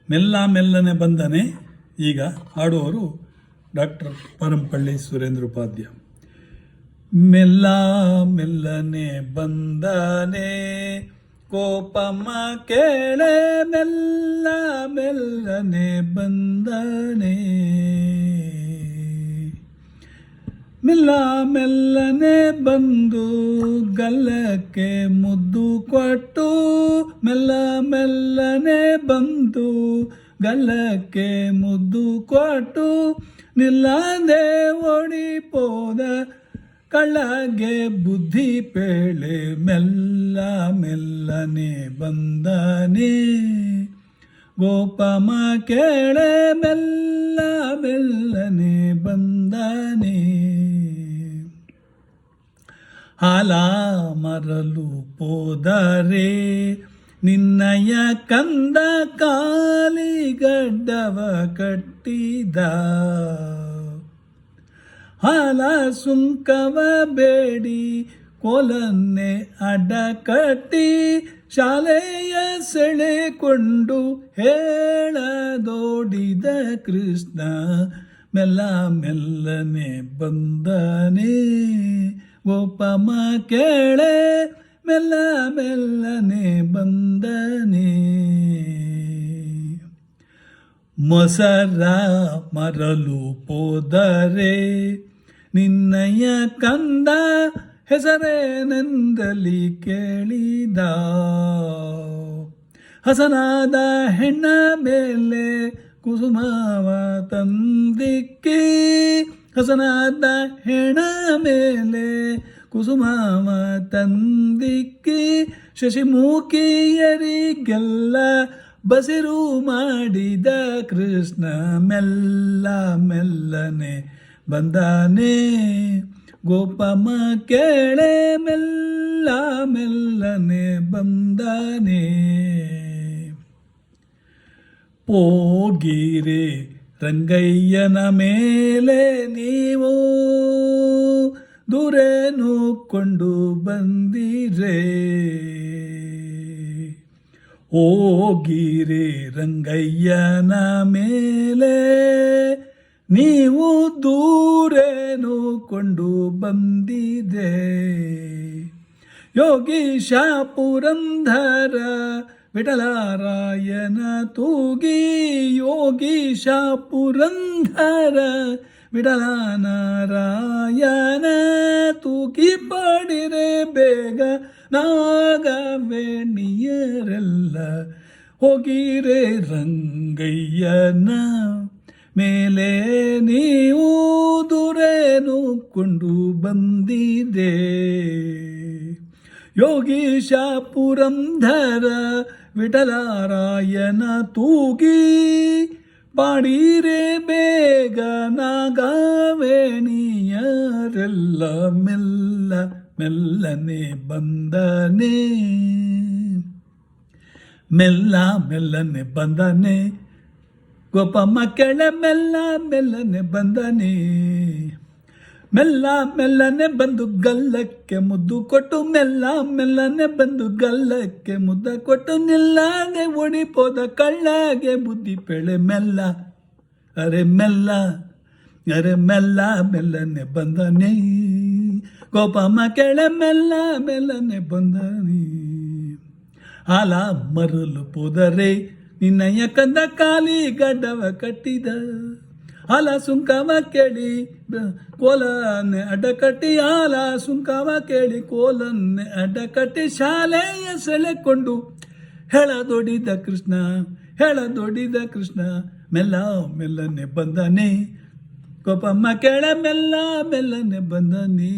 ಮೆಲ್ಲ ಮೆಲ್ಲನೆ ಬಂದನೆ. ಈಗ ಹಾಡುವವರು ಡಾಕ್ಟರ್ ಪರಂಪಳ್ಳಿ ಸುರೇಂದ್ರ ಉಪಾಧ್ಯ. ಮೆಲ್ಲ ಮೆಲ್ಲನೆ ಬಂದನೆ ಕೋಪಮ್ಮ ಕೇಳೆ, ಮೆಲ್ಲ ಮೆಲ್ಲನೆ ಬಂದನೆ. ಮೆಲ್ಲ ಮೆಲ್ಲನೆ ಬಂದು ಗಲ್ಲಕ್ಕೆ ಮುದ್ದು ಕೊಟ್ಟು, ಮೆಲ್ಲ ಮೆಲ್ಲನೆ ಬಂದು ಗಲ್ಲಕ್ಕೆ ಮುದ್ದು ಕೊಟ್ಟು, ನಿಲ್ಲದೆ ಓಡಿಪೋದ ಕಳ್ಳಗೆ ಬುದ್ಧಿ ಪೇಳೆ, ಮೆಲ್ಲ ಮೆಲ್ಲನೆ ಬಂದನೆ ಗೋಪಮ ಕೇಳೆ, ಮೆಲ್ಲ ಮೆಲ್ಲನೆ ಬಂದನೆ. ಹಾಲ ಮರಲು ಪೋದರೆ ನಿನ್ನಯ ಕಂದ ಕಾಲಿಗಡ್ಡವ ಕಟ್ಟಿದ, ಹಾಲ ಸುಂಕವ ಬೇಡಿ ಕೋಲನ್ನೆ ಅಡ್ಡ ಕಟ್ಟಿ, ಶಾಲೆಯ ಸೆಳೆಕೊಂಡು ಹೇಳದೋಡಿದ ಕೃಷ್ಣ, ಮೆಲ್ಲ ಮೆಲ್ಲನೆ ಬಂದನೆ ಗೋಪಮ ಕೇಳೆ, ಮೆಲ್ಲ ಮೆಲ್ಲನೆ ಬಂದನೆ. ಮೊಸರ ಮರಲು ಪೋದರೆ ನಿನ್ನಯ ಕಂದ ಹೆಸರೇನೆಂದಲಿ ಕೇಳಿದ, ಹಸನಾದ ಹೆಣ್ಣ ಮೇಲೆ ಕುಸುಮವ ತಂದಿಕ್ಕಿ, ಹಸನಾದ ಹೆಣ ಮೇಲೆ ಕುಸುಮವ ತಂದಿಕ್ಕಿ, ಶಶಿಮುಖಿಯರಿಗೆಲ್ಲ ಬಸಿರು ಮಾಡಿದ ಕೃಷ್ಣ, ಮೆಲ್ಲ ಮೆಲ್ಲನೆ ಬಂದನೆ ಗೋಪಮ ಕೇಳೆ, ಮೆಲ್ಲ ಮೆಲ್ಲನೆ ಬಂದನೆ. ಪೋಗಿರೆ ರಂಗಯ್ಯನ ಮೇಲೆ ನೀವು ದೂರೇನು ಕೊಂಡು ಬಂದಿರೆ, ಹೋಗಿರೆ ರಂಗಯ್ಯನ ಮೇಲೆ ನೀವು ದೂರೇನು ಕೊಂಡು ಬಂದಿದೆ. ಯೋಗೀಶ ಪುರಂದರ ವಿಠಲರಾಯನ ತೂಗಿ, ಯೋಗೀಶ ಪುರಂದರ ವಿಠಲನಾರಾಯಣ ತೂಗಿ ಪಾಡಿರೆ ಬೇಗ ನಾಗವೇಣಿಯರೆಲ್ಲ, ಹೋಗಿರೆ ರಂಗಯ್ಯನ ಮೇಲೆ ನೀವು ದೂರೇನು ಕೊಂಡು ಬಂದಿದೆ. ಯೋಗೀಶ ಪುರಂದರ ವಿಠಲರಾಯನ ತೂಗಿ ಪಾಡಿರೆ ಬೇಗ ನಾಗವೇಣಿಯರೆಲ್ಲ, ಮೆಲ್ಲ ಮೆಲ್ಲನೆ ಬಂದನೆ ಮೆಲ್ಲ ಮೆಲ್ಲನೆ ಬಂದನೆ ಗೋಪಮ್ಮ ಕೆಳೆ, ಮೆಲ್ಲ ಮೆಲ್ಲನೆ ಬಂದನೆ. ಮೆಲ್ಲ ಮೆಲ್ಲನೆ ಬಂದು ಗಲ್ಲಕ್ಕೆ ಮುದ್ದು ಕೊಟ್ಟು, ಮೆಲ್ಲ ಮೆಲ್ಲನೆ ಬಂದು ಗಲ್ಲಕ್ಕೆ ಮುದ್ದ ಕೊಟ್ಟು, ನಿಲ್ಲದೆ ಓಡಿಪೋದ ಕಳ್ಳಗೆ ಬುದ್ಧಿ ಪೇಳೆ, ಮೆಲ್ಲ ಅರೆ ಮೆಲ್ಲ ಅರೆ ಮೆಲ್ಲ ಮೆಲ್ಲನೆ ಬಂದನೆ ಗೋಪಮ್ಮ ಕೆಳೆ, ಮೆಲ್ಲ ಮೆಲ್ಲನೆ ಬಂದನೆ. ಹಾಲ ಮರಲು ಪೋದರೆ ನಿನ್ನಯ ಕಂದ ಕಾಲಿ ಗಡ್ಡವ ಕಟ್ಟಿದ, ಹಾಲ ಸುಂಕವ ಕೇಳಿ ಕೋಲನ್ನೆ ಅಡ್ಡಕಟ್ಟಿ, ಹಾಲ ಸುಂಕವ ಕೇಳಿ ಕೋಲನ್ನೆ ಅಡ್ಡಕಟ್ಟಿ, ಶಾಲೆಯ ಸೆಳೆಕೊಂಡು ಹೇಳದೊಡಿದ ಕೃಷ್ಣ, ಹೇಳದೊಡಿದ ಕೃಷ್ಣ, ಮೆಲ್ಲ ಮೆಲ್ಲನೆ ಬಂದನೆ ಗೋಪಮ್ಮ ಕೆಳ, ಮೆಲ್ಲ ಮೆಲ್ಲನೆ ಬಂದನೆ.